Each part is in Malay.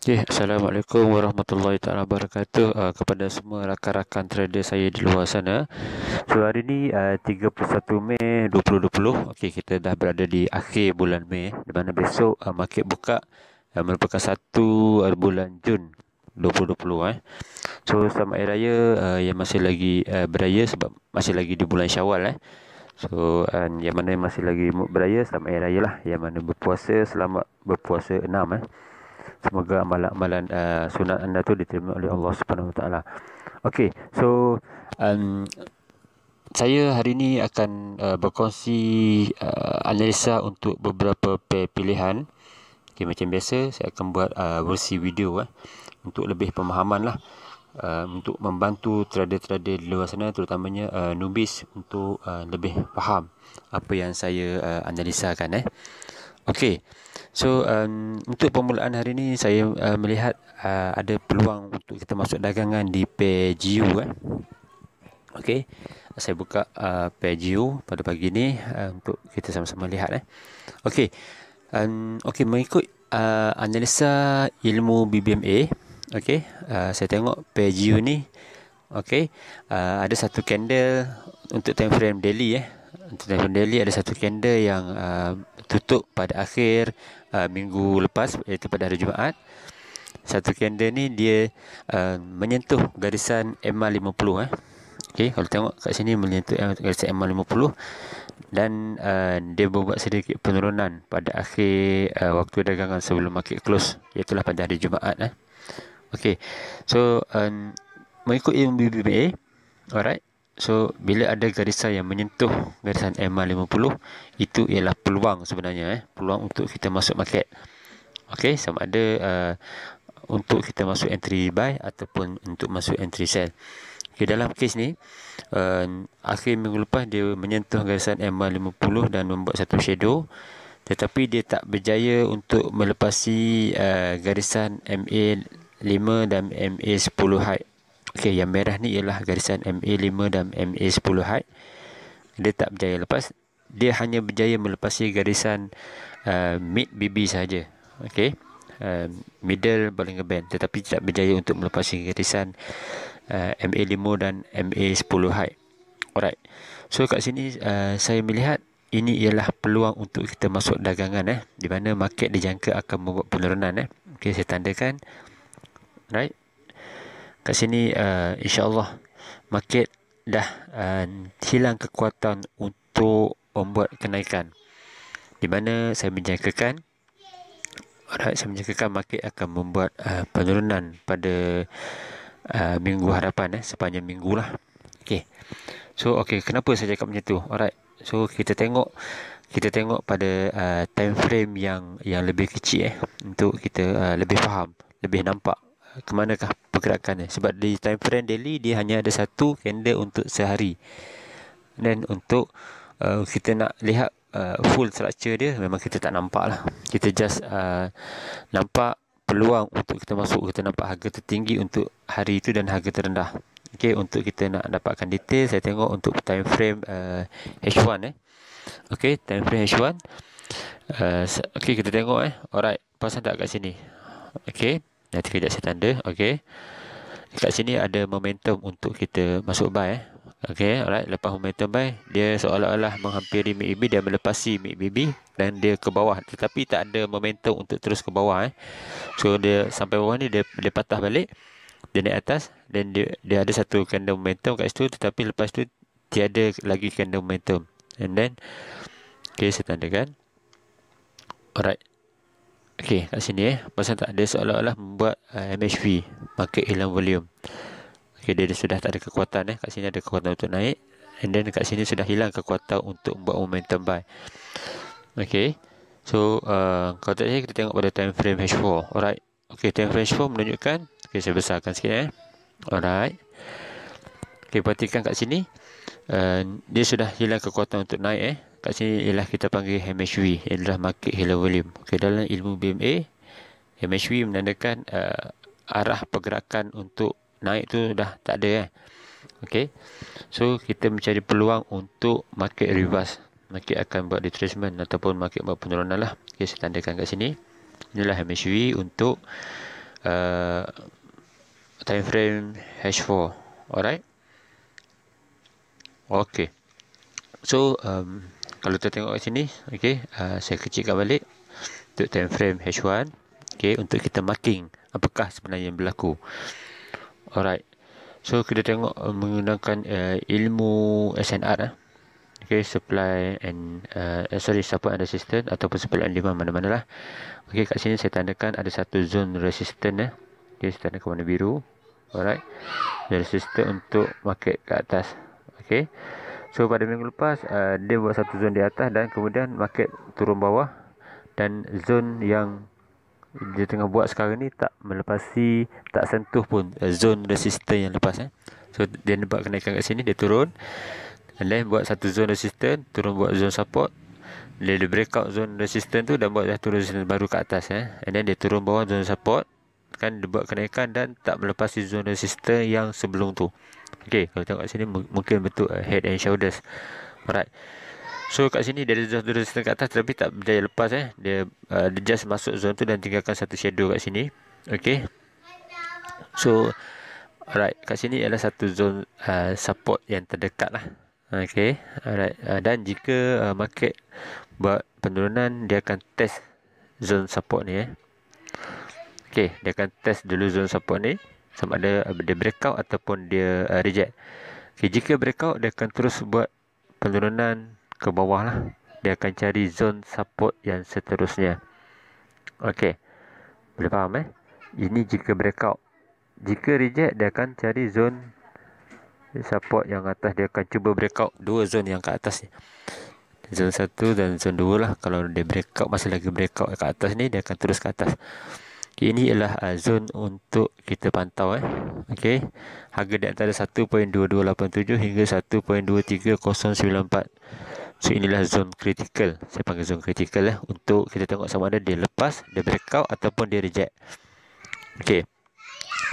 Assalamualaikum warahmatullahi taala wabarakatuh kepada semua rakan-rakan trader saya di luar sana. So hari ni 31 Mei 2020. Okey, kita dah berada di akhir bulan Mei, di mana besok market buka merupakan satu bulan Jun 2020 So selamat hari raya yang masih lagi beraya, sebab masih lagi di bulan Syawal So yang mana masih lagi beraya, selamat hari raya lah. Yang mana berpuasa, selamat berpuasa 6 Semoga amalan-amalan sunat anda tu diterima oleh Allah Subhanahu Wa Taala. Okey, so um, saya hari ini akan berkongsi analisa untuk beberapa pair pilihan. Okay, macam biasa saya akan buat versi video untuk lebih pemahaman lah, untuk membantu trader-trader di luar sana, terutamanya newbies, untuk lebih faham apa yang saya analisakan. Okey, so untuk permulaan hari ini saya melihat ada peluang untuk kita masuk dagangan di pair GU. Okey, saya buka pair GU pada pagi ni untuk kita sama-sama lihat. Okey, okey, mengikut analisa ilmu BBMA. Okey, saya tengok pair GU ni. Okey, ada satu candle untuk time frame daily. Untuk time frame daily ada satu candle yang tutup pada akhir minggu lepas, iaitu pada hari Jumaat. Satu candle ni dia menyentuh garisan MA50. Okey, kalau tengok kat sini menyentuh garisan MA50, dan dia membuat sedikit penurunan pada akhir waktu dagangan sebelum market close, iaitu pada hari Jumaat. Okey, so mengikut ilmu BBA, alright. So bila ada garisan yang menyentuh garisan MA50, itu ialah peluang sebenarnya, peluang untuk kita masuk market. Okey, sama ada untuk kita masuk entry buy ataupun untuk masuk entry sell. Okay, dalam kes ni akhir minggu lepas dia menyentuh garisan MA50 dan membuat satu shadow, tetapi dia tak berjaya untuk melepasi garisan MA5 dan MA10 high. Okey, yang merah ni ialah garisan MA5 dan MA10 high. Dia tak berjaya lepas. Dia hanya berjaya melepasi garisan mid BB saja. Okey, middle Bollinger Band, tetapi tidak berjaya untuk melepasi garisan MA5 dan MA10 high. Alright. So kat sini saya melihat ini ialah peluang untuk kita masuk dagangan di mana market dijangka akan membuat penurunan. Okey, saya tandakan. Right. Kat sini insya-Allah market dah hilang kekuatan untuk membuat kenaikan, di mana saya menjangkakan market akan membuat penurunan pada minggu hadapan, sepanjang minggu lah. Okey. So kenapa saya cakap macam tu? Alright. So kita tengok pada time frame yang lebih kecil untuk kita lebih faham, lebih nampak ke manakah pergerakan. Sebab di time frame daily dia hanya ada satu candle untuk sehari. Dan untuk kita nak lihat full structure dia, memang kita tak nampak lah. Kita just nampak peluang untuk kita masuk. Kita nampak harga tertinggi untuk hari itu dan harga terendah. Okey, untuk kita nak dapatkan detail, saya tengok untuk time frame H1 Okey, time frame H1. Okey, kita tengok Alright, pasang tak kat sini? Okey, nanti kejap saya tanda. Okey, kat sini ada momentum untuk kita masuk buy Okey, alright. Lepas momentum buy, dia seolah-olah menghampiri MACD, dia melepasi MACD dan dia ke bawah, tetapi tak ada momentum untuk terus ke bawah So dia sampai bawah ni, dia patah balik, dia naik atas, dan dia ada satu candle momentum kat situ, tetapi lepas tu tiada lagi candle momentum. And then saya tandakan. Alright. Okey, kat sini pasal tak, dia seolah-olah membuat MHV, market hilang volume. Okey, dia sudah tak ada kekuatan kat sini ada kekuatan untuk naik, and then kat sini sudah hilang kekuatan untuk buat momentum buy. Okey. So kalau tak saya, kita tengok pada time frame H4. Alright. Okey, time frame H4 menunjukkan, saya besarkan sikit Alright. Okey, perhatikan kat sini dia sudah hilang kekuatan untuk naik Kat sini ialah kita panggil MHV, ialah market hilang volume. Okey, dalam ilmu BMA, MHV menandakan arah pergerakan untuk naik tu dah tak ada Okey. So kita mencari peluang untuk market reverse. Market akan buat retracement ataupun market buat penurunan lah. Okey, saya tandakan kat sini. Inilah MHV untuk time frame H4. Alright. Okay. So kalau kita tengok kat sini, okay, saya kecilkan balik untuk time frame H1. Okay, untuk kita marking apakah sebenarnya yang berlaku. Alright. So kita tengok menggunakan ilmu SNR, okay, supply and support and resistance ataupun supply and demand, mana-mana lah. Okay, kat sini saya tandakan ada satu zone resistance. Okay, saya tandakan warna biru. Alright. Resistance untuk market ke atas. Okay. So pada minggu lepas dia buat satu zone di atas dan kemudian market turun bawah, dan zone yang dia tengah buat sekarang ni tak melepasi, tak sentuh pun zone resistance yang lepas. So dia buat kenaikan kat sini, dia turun, and then buat satu zone resistance, turun buat zone support, dia breakout zone resistance tu dan buat satu resistance baru kat atas, and then dia turun bawah zone support, kan dia buat kenaikan dan tak melepasi zone resistance yang sebelum tu. Okay, kalau tengok kat sini mungkin bentuk head and shoulders. Alright. So kat sini dia ada zone resistance kat atas tapi tak berjaya lepas. Dia just masuk zone tu dan tinggalkan satu shadow kat sini. Okay. So alright, kat sini adalah satu zone support yang terdekat lah. Okay. Alright. Dan jika market buat penurunan, dia akan test zone support ni. Okay, dia akan test dulu zone support ni sama ada dia breakout ataupun dia reject. Okay, jika breakout, dia akan terus buat penurunan ke bawah lah. Dia akan cari zone support yang seterusnya. Okay, boleh faham Ini jika breakout. Jika reject, dia akan cari zone support yang atas. Dia akan cuba breakout dua zone yang ke atas ni, zone 1 dan zone 2 lah. Kalau dia breakout, masih lagi breakout ke atas ni, dia akan terus ke atas. Okay, ini ialah zone untuk kita pantau. Okay, harga di antara 1.2287 hingga 1.23094. So inilah zone critical. Saya panggil zone critical untuk kita tengok sama ada dia lepas, dia breakout ataupun dia reject. Okay,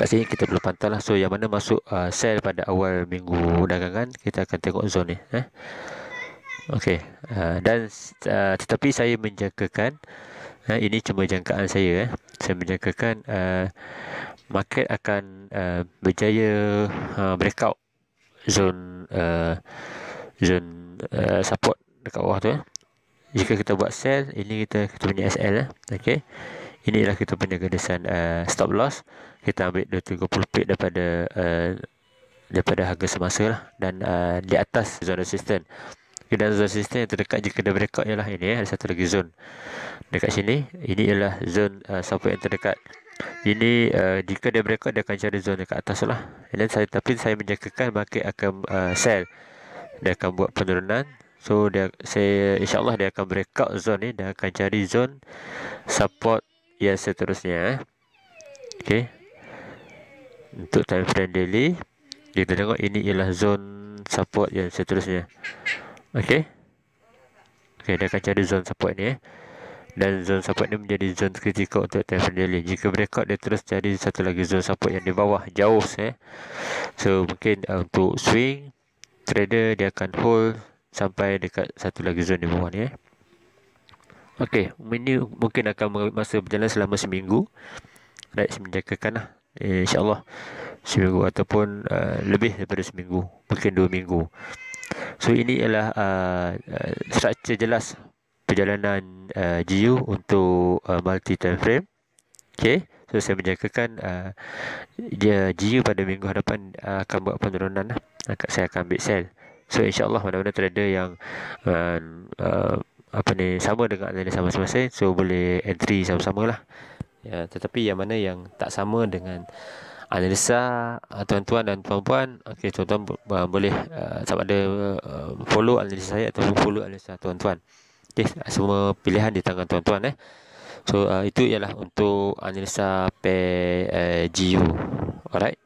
kat sini kita perlu pantau lah. So yang mana masuk sell pada awal minggu dagangan, kita akan tengok zone ni. Okay, dan tetapi saya menjangkakan, ini cuma jangkaan saya. Saya menjangkakan market akan berjaya breakout zone support dekat bawah tu. Jika kita buat sell, ini kita punya SL. Okay, inilah kita punya garisan stop loss. Kita ambil 230 pip daripada harga semasa lah, dan di atas zone resistance. Dan zone resistance yang terdekat jika dia breakout ialah ini. Ada satu lagi zone dekat sini. Ini ialah zone support yang terdekat. Ini jika dia breakout, dia akan cari zone dekat atas lah. Dan tapi saya menjangkakan market akan sell. Dia akan buat penurunan. So insyaAllah dia akan breakout zone ni dan akan cari zone support yang seterusnya. Okay, untuk time frame daily, kita tengok ini ialah zone support yang seterusnya. Okay, dia akan cari zone support ni. Dan zone support ni menjadi zone critical untuk time frame daily. Jika breakout, dia terus cari satu lagi zone support yang di bawah, jauh. So mungkin untuk swing trader, dia akan hold sampai dekat satu lagi zone di bawah ni. Okay, ini mungkin akan masa berjalan selama seminggu. Right, saya menjangkakan lah, InsyaAllah seminggu ataupun lebih daripada seminggu, mungkin 2 minggu. So ini ialah struktur jelas perjalanan GU untuk multi time frame. Okay, so saya menjangkakan GU pada minggu hadapan akan buat penurunan lah. Saya akan ambil sell. So insyaAllah mana-mana trader yang sama dengan analisa masing-masing, so boleh entry sama-sama lah. Ya, tetapi yang mana yang tak sama dengan analisa tuan-tuan dan puan-puan, okay, tuan-tuan boleh sama ada follow analisa saya ataupun follow analisa tuan-tuan. Okay, semua pilihan di tangan tuan-tuan. So itu ialah untuk analisa pair GU. Alright.